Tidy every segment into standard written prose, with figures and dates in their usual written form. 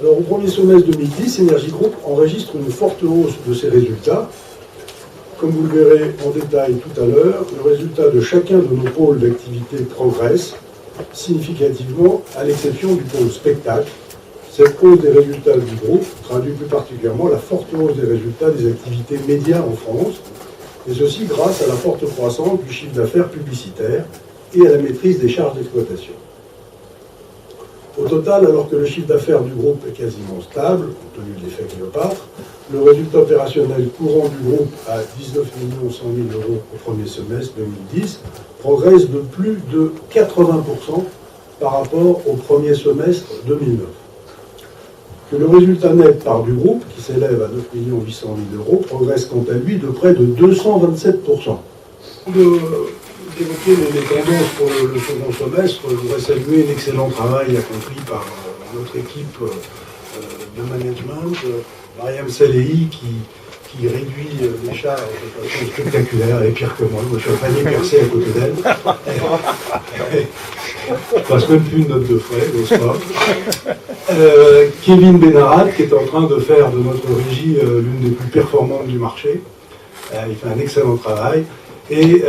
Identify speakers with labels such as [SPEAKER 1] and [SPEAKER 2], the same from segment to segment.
[SPEAKER 1] Alors, au premier semestre 2010, Énergie Group enregistre une forte hausse de ses résultats. Comme vous le verrez en détail tout à l'heure, le résultat de chacun de nos pôles d'activité progresse significativement, à l'exception du pôle spectacle. Cette hausse des résultats du groupe traduit plus particulièrement la forte hausse des résultats des activités médias en France, et ceci grâce à la forte croissance du chiffre d'affaires publicitaire et à la maîtrise des charges d'exploitation. Au total, alors que le chiffre d'affaires du groupe est quasiment stable, compte tenu de l'effet Cléopâtre, le résultat opérationnel courant du groupe à 19 100 000 euros au premier semestre 2010 progresse de plus de 80% par rapport au premier semestre 2009. Que le résultat net part du groupe, qui s'élève à 9 800 000 euros, progresse quant à lui de près de 227%. D'évoquer les tendances pour le second semestre, je voudrais saluer l'excellent travail accompli par notre équipe de management, Mariam Salehi, qui réduit les charges de façon spectaculaire, et pire que moi, je suis un panier percé à côté d'elle. Je passe même plus une note de frais, n'est-ce pas? Kevin Benarat, qui est en train de faire de notre régie l'une des plus performantes du marché. Il fait un excellent travail. Et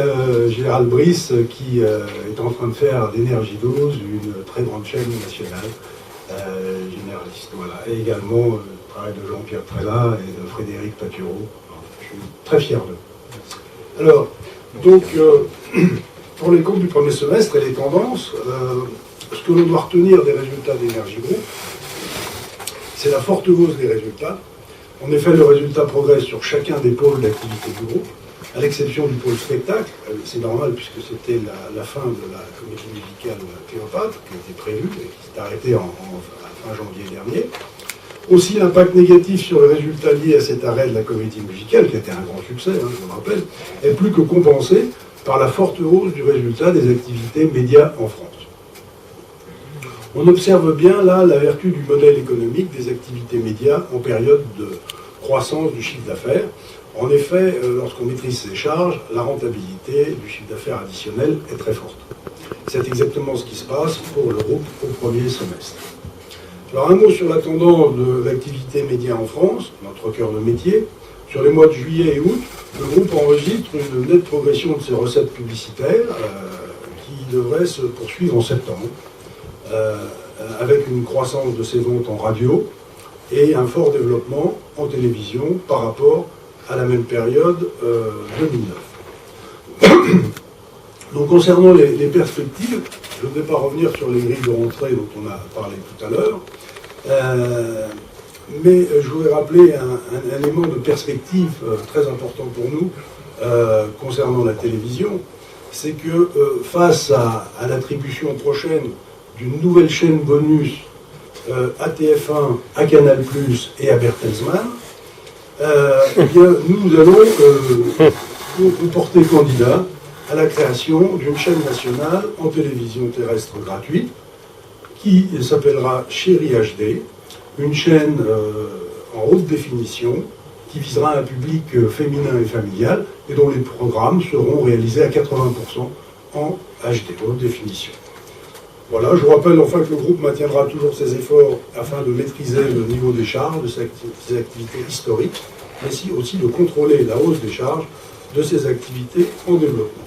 [SPEAKER 1] Gérald Brice, qui est en train de faire d'Énergie 12 une très grande chaîne nationale, généraliste. Voilà. Et également le travail de Jean-Pierre Trella et de Frédéric Patureau. Je suis très fier d'eux. Alors, donc, pour les comptes du premier semestre et les tendances, ce que l'on doit retenir des résultats d'Énergie Group, c'est la forte hausse des résultats. En effet, le résultat progresse sur chacun des pôles d'activité du groupe, à l'exception du pôle spectacle. C'est normal puisque c'était la fin de la comédie musicale Cléopâtre, qui était prévue et qui s'est arrêtée à fin janvier dernier. Aussi, l'impact négatif sur le résultat lié à cet arrêt de la comédie musicale, qui était un grand succès, je vous rappelle, est plus que compensé par la forte hausse du résultat des activités médias en France. On observe bien là la vertu du modèle économique des activités médias en période de croissance du chiffre d'affaires. En effet, lorsqu'on maîtrise ses charges, la rentabilité du chiffre d'affaires additionnel est très forte. C'est exactement ce qui se passe pour le groupe au premier semestre. Alors un mot sur la tendance de l'activité média en France, notre cœur de métier. Sur les mois de juillet et août, le groupe enregistre une nette progression de ses recettes publicitaires qui devrait se poursuivre en septembre, avec une croissance de ses ventes en radio et un fort développement en télévision par rapport à la même période 2009. Donc concernant les perspectives, je ne vais pas revenir sur les grilles de rentrée dont on a parlé tout à l'heure, mais je voudrais rappeler un élément de perspective très important pour nous concernant la télévision, c'est que face à l'attribution prochaine d'une nouvelle chaîne bonus à TF1, à Canal+, et à Bertelsmann, eh bien, nous allons nous porter candidat à la création d'une chaîne nationale en télévision terrestre gratuite qui s'appellera Chérie HD, une chaîne en haute définition qui visera un public féminin et familial et dont les programmes seront réalisés à 80% en HD, haute définition. Voilà, je vous rappelle enfin que le groupe maintiendra toujours ses efforts afin de maîtriser le niveau des charges de ses activités historiques, mais aussi de contrôler la hausse des charges de ses activités en développement.